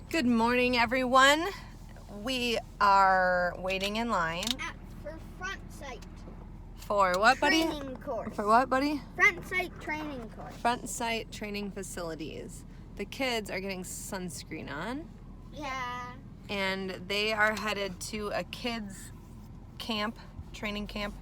Good morning, everyone. We are waiting in line. For front sight. For what, buddy? Training course. For what, buddy? Front sight training course. Front sight training facilities. The kids are getting sunscreen on. Yeah. And they are headed to a kids camp, training camp.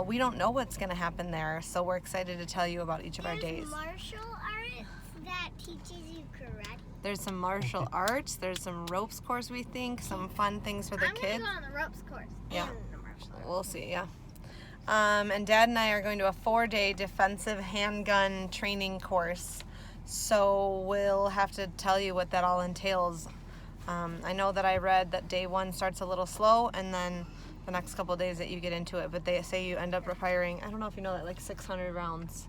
We don't know what's going to happen there, so we're excited to tell you about each of our days. There's martial arts that teaches you karate. There's some martial arts. There's some ropes course, we think. Some fun things for the kids. I'm going to go on the ropes course. Yeah. And the martial arts. We'll see, yeah. And Dad and I are going to a 4-day defensive handgun training course. So we'll have to tell you what that all entails. I know that I read that day 1 starts a little slow, and then the next couple of days that you get into it. But they say you end up firing, I don't know if you know that, like 600 rounds.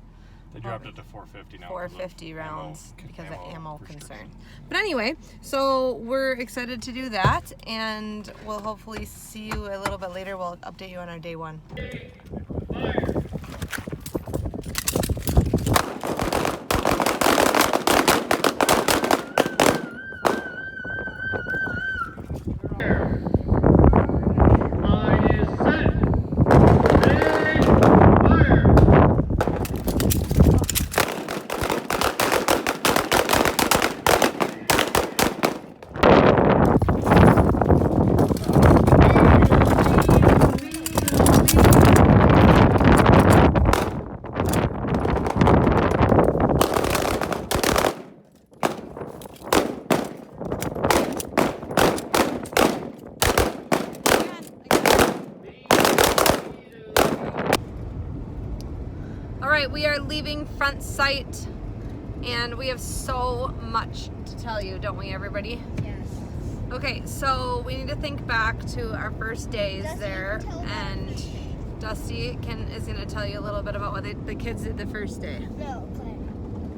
They dropped it to 450 now. 450 rounds because of ammo concern. But anyway, so we're excited to do that, and we'll hopefully see you a little bit later. We'll update you on our day 1. We are leaving front sight, and we have so much to tell you, don't we, everybody? Yes. Okay, so we need to think back to our first days there, and Dusty is going to tell you a little bit about what the kids did the first day. No, Claire.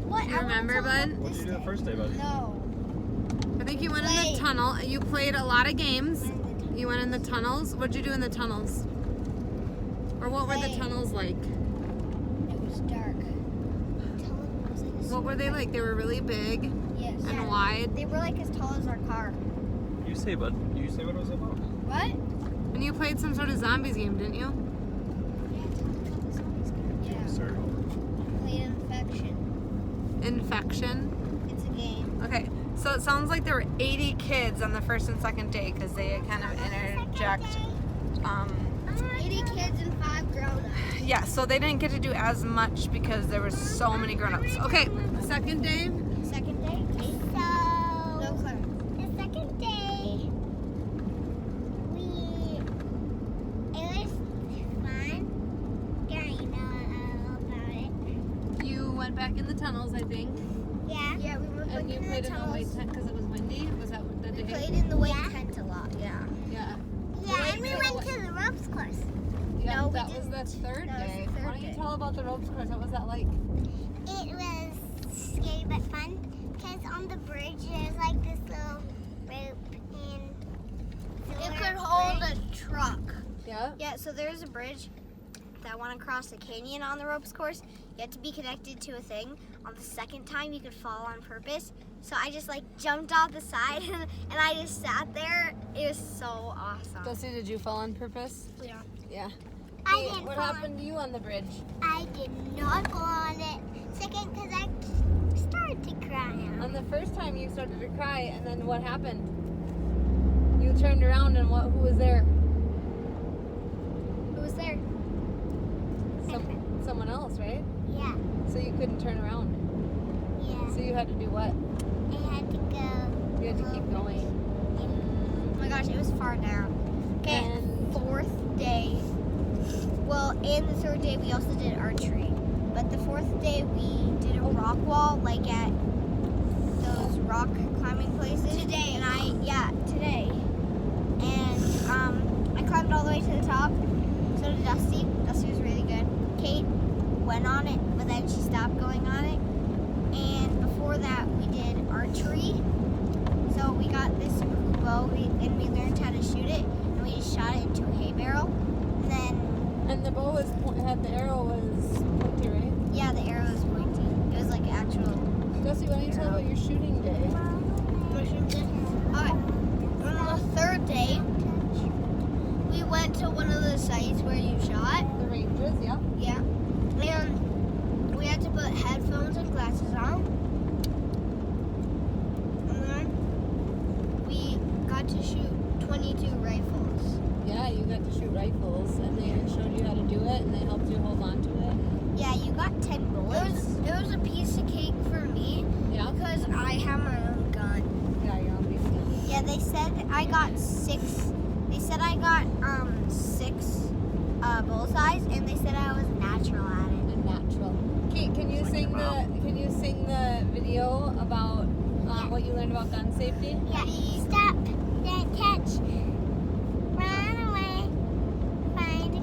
What? Do you remember, bud? What did you do the first day, bud? No. I think you went in the tunnel. You played a lot of games. You went in the tunnels. What did you do in the tunnels? Or what were the tunnels like? Dark. What were they like? They were really big and wide. They were like as tall as our car. You say, bud. You say what it was about. What? And you played some sort of zombies game, didn't you? Yeah. Sir. Played Infection. Infection? It's a game. Okay, so it sounds like there were 80 kids on the first and second day because they kind of interject. 80 kids and 5 grown-ups. Yeah, so they didn't get to do as much because there were so many grown-ups. Okay, second day. Second day? No, Claire. The second day, it was fun. Yeah, you know all about it. You went back in the tunnels, I think. Yeah. Yeah, we were And you played in the white tent because it was windy? Was that the We day? played in the white tent a lot, yeah. Yeah. Yeah, and we went to the ropes course. Yeah, No, we that was didn't. the third That was day. the third Why don't you day. tell about the ropes course? What was that like? It was scary but fun because on the bridge there's like this little rope and It could hold a truck. Yeah. Yeah, so there's a bridge that went across the canyon on the ropes course. You had to be connected to a thing. On the second time, you could fall on purpose. So I just like jumped off the side and I just sat there. It was so awesome. Dusty, did you fall on purpose? Yeah. Yeah. I Hey, didn't what fall happened to you on the bridge? I did not go on it. Second, because I started to cry. On the first time you started to cry, and then what happened? You turned around and who was there? Who was there? Someone else, right? Yeah, So you couldn't turn around. yeah. So you had to do what? I had to go. You had to keep going. Oh my gosh, it was far down. Okay, And- fourth day. Well, and the third day we also did archery. But the fourth day we did a rock wall, like at those rock climbing places. Today. And today. And I climbed all the way to the top. So did Dusty. Dusty was really good. Kate went on it, but then she stopped going on it. And before that we did archery. So we got this bow and we learned how to shoot it, and we just shot it into a hay barrel. And then And the bow was the arrow was pointy, right? yeah, the arrow was pointy. It was like actual. Dusty, why don't you tell about your shooting day? Motion to one of the sites where you shot. The ranges, yeah. Yeah. And we had to put headphones and glasses on. And then we got to shoot 22 rifles. Yeah, you got to shoot rifles, and they showed you how to do it, and they helped you hold on to it. Yeah, you got 10 bullets. It was a piece of cake for me Yeah. because I have my own gun. Yeah, your own piece of gun. Yeah, they said I got 6. They said I got 6 bullseyes, and they said I was natural at it. A natural. Kate, can you sing the video about what you learned about gun safety? Yeah. Stop. Don't touch. Run away. Find.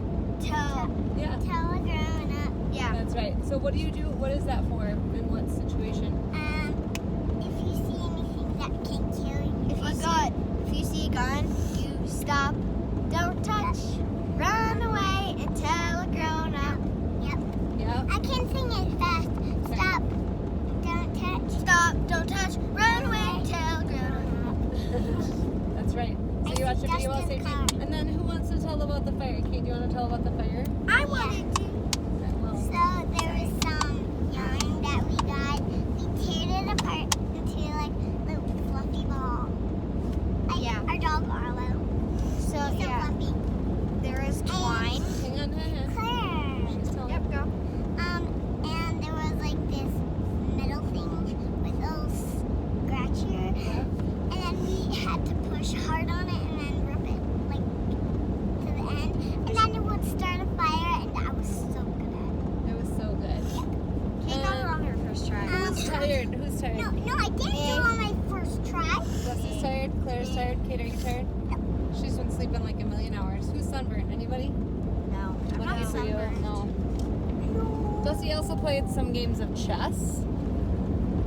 Toe. Yeah. Tell a grown up. Yeah. That's right. So what do you do? What is that for? In what situation? If you see anything that can kill you, If you see a gun, you stop. Don't touch. Run away and tell a grown up. Yeah. I can sing it fast. Stop. Don't touch. Stop. Don't touch. Run away. Tell a grown up. That's right. So you watched a video about safety. And then who wants to tell about the fire? Kate, do you want to tell about the fire? I wanted to. So there was some yarn that we got. We teared it apart into like little fluffy ball. Like Yeah. our dog Arlo. So So yeah, fluffy. there is twine. Hang on, hang on. Claire. She's telling Yep, go. And there was like this metal thing with a little scratcher. And then we had to push hard on it and then rip it like to the end. And then it would start a fire, and I was so good at it. It was so good. Kate got it on her first try. Who's tired? Who's tired? No, I didn't do it on my first try. Dusty's tired. Claire's tired. Kate, are you tired? She's been sleeping like a million hours. Who's sunburned? Anybody? No, I'm What not game for you? sunburned. No. Dusty also played some games of chess,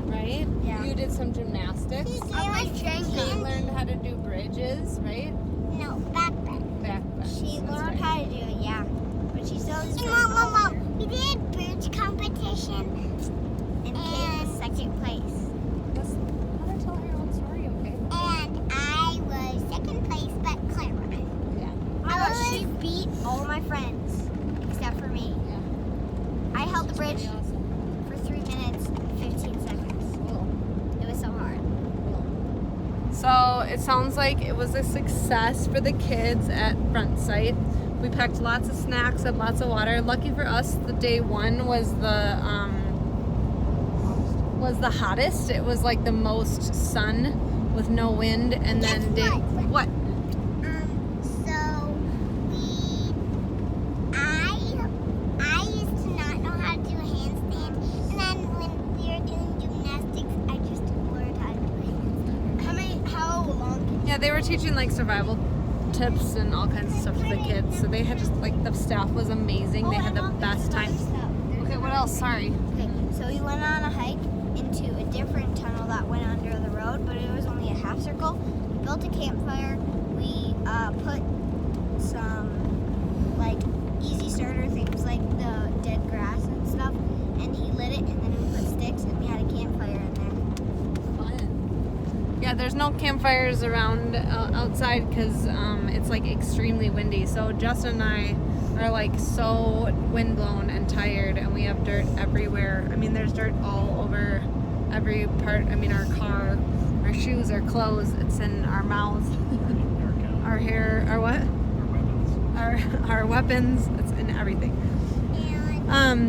right? Yeah. You did some gymnastics. I like Kate Jenga. learned how to do bridges, right? No, backpack. Back. She That's learned right. how to do it, yeah. But she still is Mom, we did bridge competition. and came in second place. Let's let her tell her own story, okay? And I was second place, but Claire won. Yeah. Oh my gosh, she beat all my friends except for me. Yeah. I held the Pretty bridge awesome. for 3 minutes and 15 seconds. Cool. It was so hard. So it sounds like it was a success for the kids at Front Sight. We packed lots of snacks and lots of water. Lucky for us, the day one was the hottest. It was like the most sun with no wind, and Guess then day what? what? So I used to not know how to do a handstand, and then when we were doing gymnastics, I just learned how to do a handstand. How long? Yeah, they were teaching like survival tips and all kinds of stuff to the kids. So they had just like the staff was amazing. They had the best time. Okay, what else? Sorry. Okay, so we went on a hike into a different tunnel that went under the road, but it was only a half circle. We built a campfire. We put some like easy starter things like the dead grass and stuff, and he lit it, and then we put sticks, and we had a campfire in there. Fun. Yeah, there's no campfires around outside because it's like extremely windy. So Justin and I are like so windblown and tired, and we have dirt everywhere. I mean, there's dirt all over every part. I mean, our car, our shoes, our clothes, it's in our mouths, our hair, our what? Our weapons, it's in everything.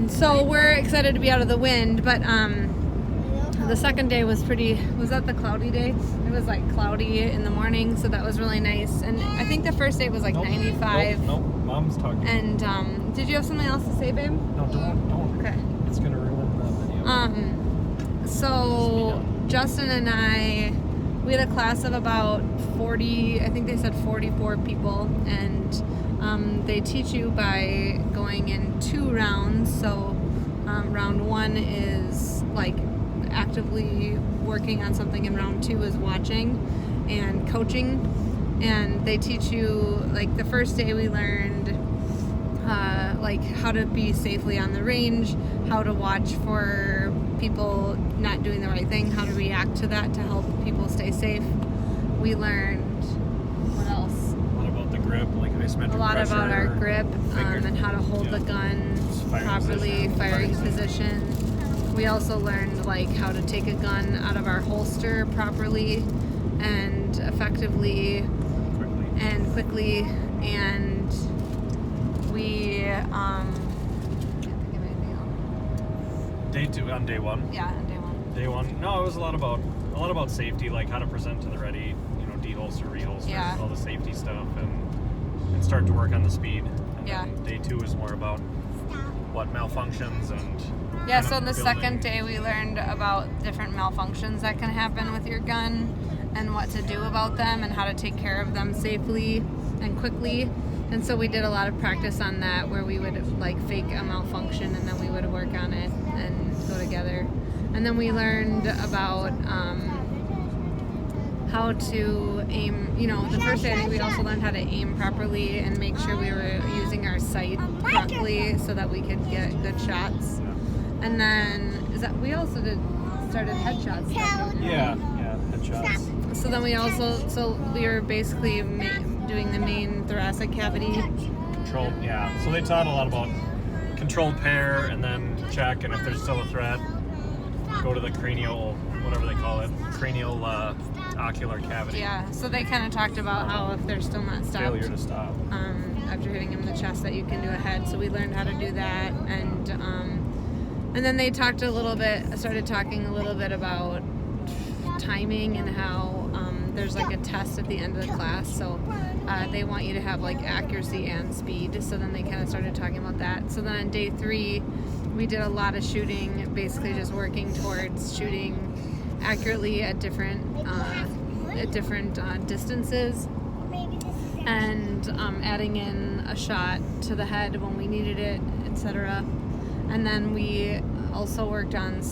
So we're excited to be out of the wind, but the second day was was that the cloudy day? It was like cloudy in the morning, so that was really nice. And I think the first day was like 95. Nope, Mom's talking. And did you have something else to say, babe? No, don't. Okay. It's gonna ruin the video. So Justin and I, we had a class of about 40, I think they said 44 people, and they teach you by going in 2 rounds. So round 1 is like actively working on something, and round 2 is watching and coaching. And they teach you, like the first day we learned like how to be safely on the range, how to watch for people not doing the right thing, how to react to that to help people stay safe. We learned, what else? What about the grip, like isometric a lot pressure, about our grip finger- and how to hold the gun Firing properly, position, firing firing position. We also learned like how to take a gun out of our holster properly and effectively quickly. and quickly. And we can't think of anything else. Day 2 on day 1. Yeah, on day 1. Day 1. No, it was a lot about safety, like how to present to the ready, deholster, reholster, Yeah. all the safety stuff, and start to work on the speed. And Yeah. then day 2 is more about what malfunctions and Yeah, kind so of on the building. second day we learned about different malfunctions that can happen with your gun and what to do about them and how to take care of them safely and quickly. And so we did a lot of practice on that where we would like fake a malfunction and then we would work on it and go together. And then we learned about how to aim, the first day I think we also learned how to aim properly and make sure we were using our sight properly so that we could get good shots. And then we also started headshots. Yeah, headshots. So then we were basically doing the main thoracic cavity. Controlled, yeah. So they taught a lot about controlled pair and then check, and if there's still a threat, go to the cranial, whatever they call it, cranial ocular cavity. Yeah, so they kind of talked about how if they're still not stopped, Failure to stop. after hitting him in the chest, that you can do a head. So we learned how to do that, and then they started talking a little bit about timing and how there's like a test at the end of the class. So they want you to have like accuracy and speed. So then they kind of started talking about that. So then on day 3, we did a lot of shooting, basically just working towards shooting accurately at different distances and adding in a shot to the head when we needed it, etc. And then we also worked on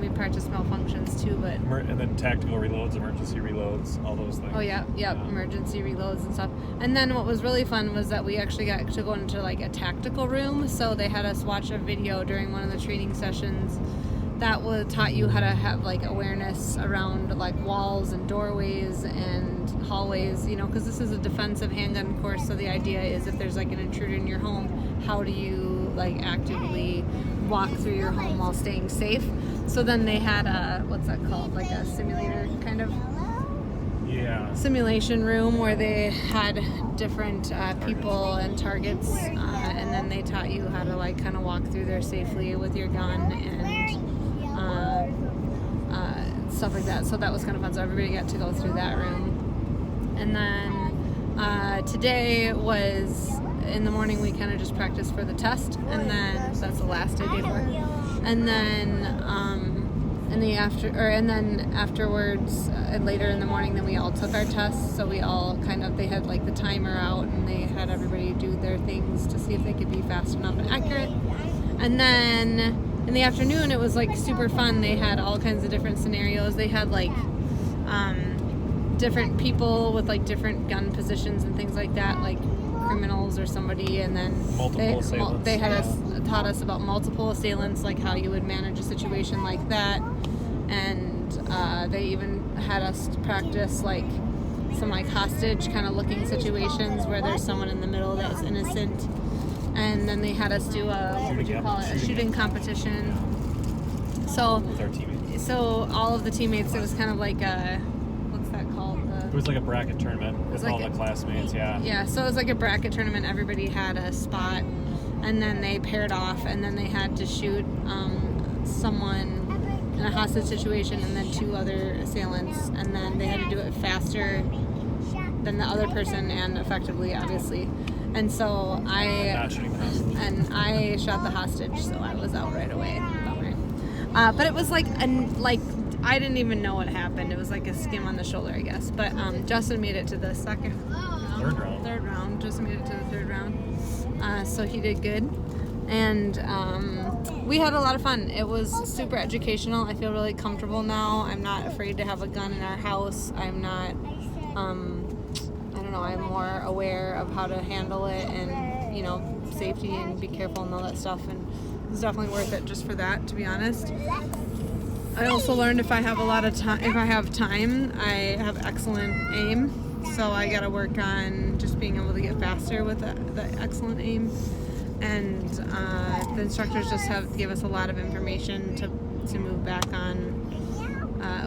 we practiced malfunctions too, but And then tactical reloads, emergency reloads, all those things. oh yeah, emergency reloads and stuff. And then what was really fun was that we actually got to go into like a tactical room. So they had us watch a video during one of the training sessions that taught you how to have like awareness around like walls and doorways and hallways, because this is a defensive handgun course. So the idea is if there's like an intruder in your home, how do you like actively walk through your home while staying safe? So then they had what's that called, like a simulator kind of simulation room where they had different people and targets, and then they taught you how to like kind of walk through there safely with your gun and stuff like that. So that was kind of fun. So everybody got to go through that room. And then today was in the morning we kind of just practiced for the test, and then that's the last day before. And then afterwards and later in the morning, then we all took our tests. So we all they had like the timer out and they had everybody do their things to see if they could be fast enough and accurate. And then in the afternoon, it was like super fun. They had all kinds of different scenarios. They had like different people with like different gun positions and things like that, like criminals or somebody, and then they taught us about multiple assailants, like how you would manage a situation like that. And they even had us practice like some like hostage kind of looking situations where there's someone in the middle that's innocent. And then they had us do a shooting competition. So with our teammates. So all of the teammates, it was kind of like what's that called? It was like a bracket tournament with like all the classmates, yeah. Yeah, so it was like a bracket tournament. Everybody had a spot, and then they paired off, and then they had to shoot someone in a hostage situation, and then 2 other assailants, and then they had to do it faster than the other person and effectively, obviously. And so I shot the hostage, so I was out right away. Bummer. But it was like I didn't even know what happened. It was like a skim on the shoulder, I guess. But Justin made it to the third round. Justin made it to the 3rd round. So he did good. And we had a lot of fun. It was super educational. I feel really comfortable now. I'm not afraid to have a gun in our house. I'm not, I'm more aware of how to handle it and, safety and be careful and all that stuff. And it was definitely worth it just for that, to be honest. I also learned if I have a lot of time, if I have time, I have excellent aim. So I got to work on just being able to get faster with the excellent aim. And the instructors just give us a lot of information to move back on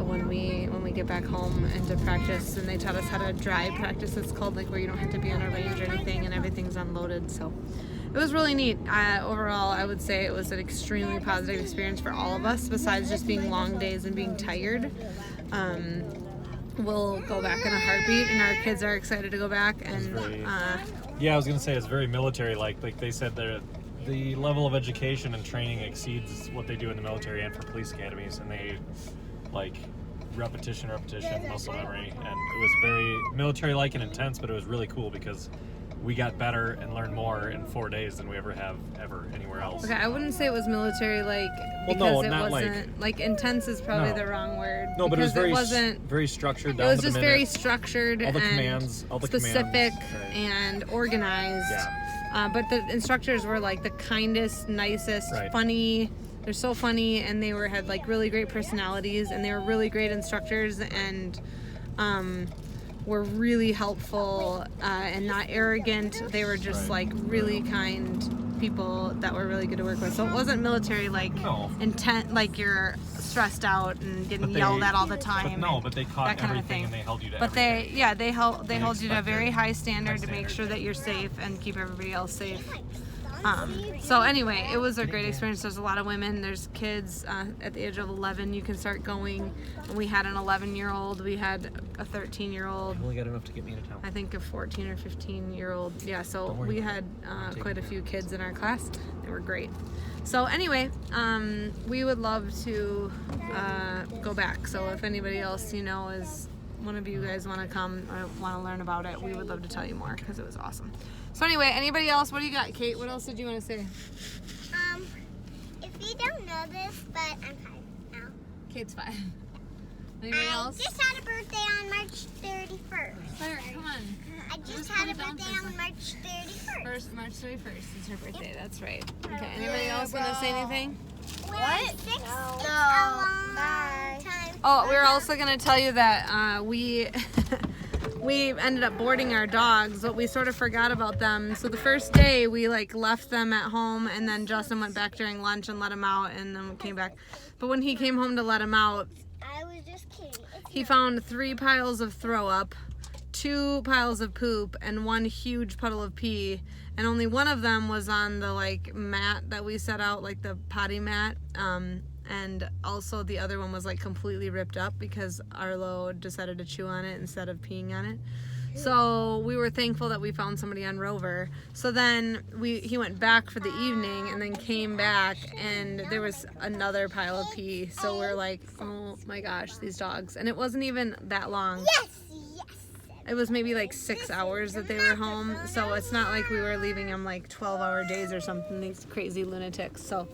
when we get back home and to practice. And they taught us how to dry practice. It's called, like, where you don't have to be on a range or anything and everything's unloaded. So it was really neat. Overall, I would say it was an extremely positive experience for all of us, besides just being long days and being tired. We'll go back in a heartbeat, and our kids are excited to go back. And yeah, I was gonna say it's very military-like. Like they said, the level of education and training exceeds what they do in the military and for police academies, and they like repetition, muscle memory, and it was very military-like and intense. But it was really cool because we got better and learned more in 4 days than we ever have anywhere else. Okay, I wouldn't say it was military-like because no, it not wasn't like intense is probably the wrong word. No, but it was wasn't very structured. It Down was to just the very minute. structured All the and commands, specific right. and organized. Yeah. But the instructors were like the kindest, nicest, funny. They're so funny, and they had like really great personalities, and they were really great instructors, and were really helpful and not arrogant. They were just like really kind people that were really good to work with. So it wasn't military like intent, like you're stressed out and getting yelled at all the time. But they caught everything and they held you to everything. They hold you to a very high standard to make sure that you're safe and keep everybody else safe. So anyway, it was a great experience. There's a lot of women, there's kids at the age of 11 you can start going. And we had an 11-year-old, we had a 13-year-old. I only got enough to get me into town. I think a 14 or 15-year-old. Yeah, so we had quite a few kids in our class. They were great. So anyway, we would love to go back. So if anybody else is one of you guys want to come or want to learn about it, we would love to tell you more because it was awesome. So anyway, anybody else? What do you got, Kate? What else did you want to say? If you don't know this, but I'm 5 now. Kate's 5. Anybody else? I just had a birthday on March 31st. Claire, come on. I just had a birthday on March 31st. March 31st is her birthday. That's right. Okay. Anybody else want to say anything? What? No. Bye. Time. Oh, we were also going to tell you that we ended up boarding our dogs, but we sort of forgot about them. So the first day we left them at home, and then Justin went back during lunch and let him out, and then came back. But when he came home to let him out, I was just kidding. he found 3 piles of throw up, 2 piles of poop, and 1 huge puddle of pee. And only one of them was on the mat that we set out, like the potty mat. And also the other one was completely ripped up because Arlo decided to chew on it instead of peeing on it. So we were thankful that we found somebody on Rover. So then he went back for the evening and then came back, and there was another pile of pee. So we're like, oh my gosh, these dogs. And it wasn't even that long. Yes. It was maybe 6 hours that they were home. So it's not like we were leaving them 12-hour days or something, these crazy lunatics. So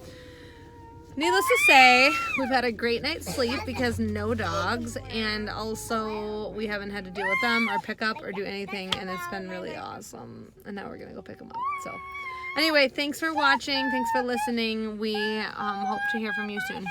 needless to say, we've had a great night's sleep because no dogs, and also we haven't had to deal with them or pick up or do anything, and it's been really awesome. And now we're gonna go pick them up. So anyway, thanks for watching, thanks for listening. We hope to hear from you soon.